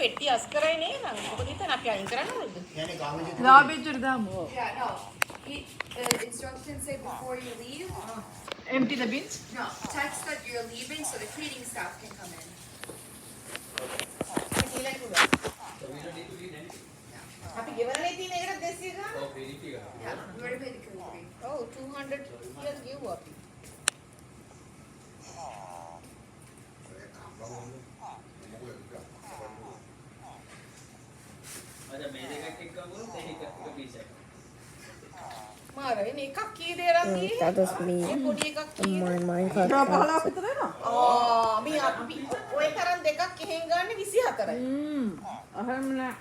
පෙට්ටිය අස් කරයි නේ නම්. මොකද හිතන්නේ අපි අයින් කරන්නවද? يعني ගාමජිත garbage එකට දාමු. Yeah, no. Instructions say before you leave. Empty the bins. No, text that you're leaving so the cleaning staff can come in. අපි ගෙවරනේ තියෙන එකට 200 ගන්න. Yeah, we already paid the cleaning fee. ඔව් 200 කියලා ගෙවුවා අපි. මාරේ නේ එකක් කී දෙයක් ගියේ. That was me පොඩි එකක් on my Minecraft. තව account. 15ක් විතර එනවා. අපි ඔය තරම් දෙකක් එහෙන් ගන්න 24යි. අහන්න නෑ.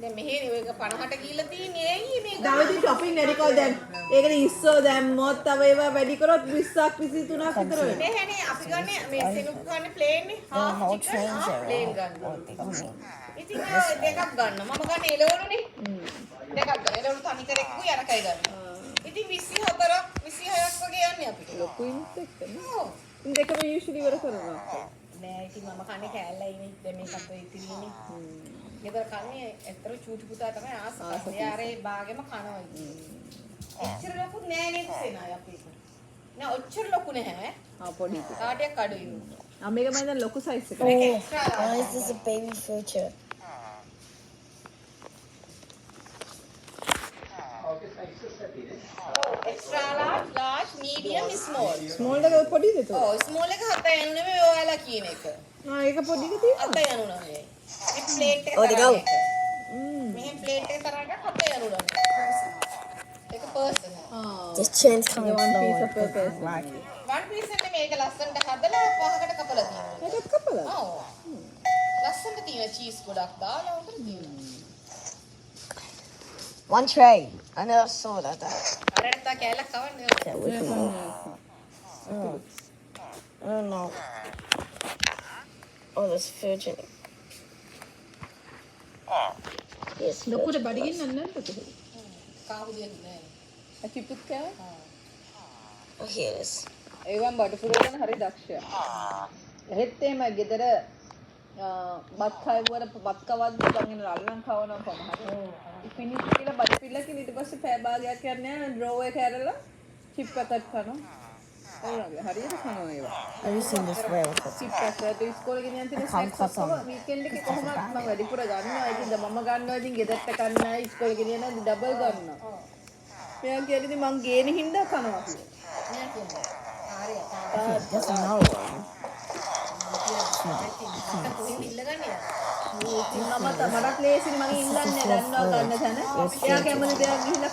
දැන් මෙහෙ ඔයක 50ට ගිහිල්ලා තියෙන්නේ ඇයි මේක? දවල්දී shopping නැරිකෝ දැන්. ඒකට ඉස්සෝ දැම්මොත් තව ඒවා වැඩි කරොත් 20ක් 23ක් විතර වෙනවා. නෑනේ අපි ගන්නේ මේ සෙනුක් ගන්න ප්ලේන් නේ. The whole chicken, train half there. plain ගන්න. What they mean. ඉතින් ඔය දෙකක් ගන්න. මම ගන්න එළවලුනේ. දෙකක් ගන්න. එළවලු තනි කරෙකුයි අරකයි ගන්න. ඉතින් 24ක් 26ක් වගේ යන්නේ අපිට. ලොකුයින්ත් එක්ක නේ. ඔව්. දෙකම usually ඉවර කරනවා. නෑ ඉතින් මම කන්නේ කෑල්ලයි නේ. දැන් මේකත් ඔය ඉතිරිනේ. ගෙදර කන්නේ ඇත්තට චූටි පුතා තමයි ආස. එයාරේ බාගෙම කනවා ඉතින්. එච්චර ලොකුත් නෑ නේද සේනායි අපි. නෑ ඔච්චර ලොකු නැහැ. පොඩි. කාටයක් අඩුයි. මේක මම දැන් ලොකු size එක. Oh, why is this a baby future? extra large, medium, small. small එක පොඩිද ඒක? ඔව් small එක 7 යනු නෙමෙයි ඔයාලා කියන එක. ඒක පොඩික තියෙනවා. 7 යනු නෙමෙයි. මේ plate එක Oh, they go. මෙහෙන් plate එක තරකට 7 යනු නෙමෙයි. ඒක personal. This chain's coming one piece of slower. paper. Right. one piece එක මේක ලස්සනට හදලා පහකට කපලා තියෙනවා. ඒකත් කපලා. ඔව්. ලස්සනට තියෙන cheese ගොඩක් දාලා උතර තියෙනවා. One tray. I never saw that. අරට කැලක් කවන්නේ. That would be. I don't know. Oh, there's food in it. Yes. ලොකුට බඩගින්න නැද්ද කොහෙද? කාහුදියක් නෑ. අකිපුත් කෑව? Oh, here it is. ඒවන් බඩ පුරවන හරි දක්ෂයා. එහෙත් එහෙම ගෙදර බත් කවුවර බත් කවද්ද ගංගෙන අල්ලන් කවනවා කොහොමද? ෆිනිෂ් කියලා බඩ පිල්ලකින් ඊට පස්සේ පෑ භාගයක් යන්නේ ඩ්‍රෝ එක ඇරලා චිප් පැකට් කරනවා. ඒවගේ හරියට කනවා ඒවා. Have you seen this way with it? Chip packet ඉස්කෝලේ ගෙන යන තියෙන ස්නැක්ස් ඔක්කොම වීකෙන්ඩ් එකේ කොහොමද මම වැඩිපුර ගන්නවා. ඉතින් මම ගන්නවා ඉතින් ගෙදරට කන්නේ ඉස්කෝලේ ගෙන යන ඩබල් ගන්නවා. මෙයා කියන්නේ ඉතින් මං ගේන හින්දා කනවා කියලා. මෙයා කියන්නේ. ආරේ Just another one. මම මටත් ලේසියි මගේ ඉල්ලන්නේ දන්නවා ගන්න තැන. එයා කැමති දෙයක් ගිහිල්ලා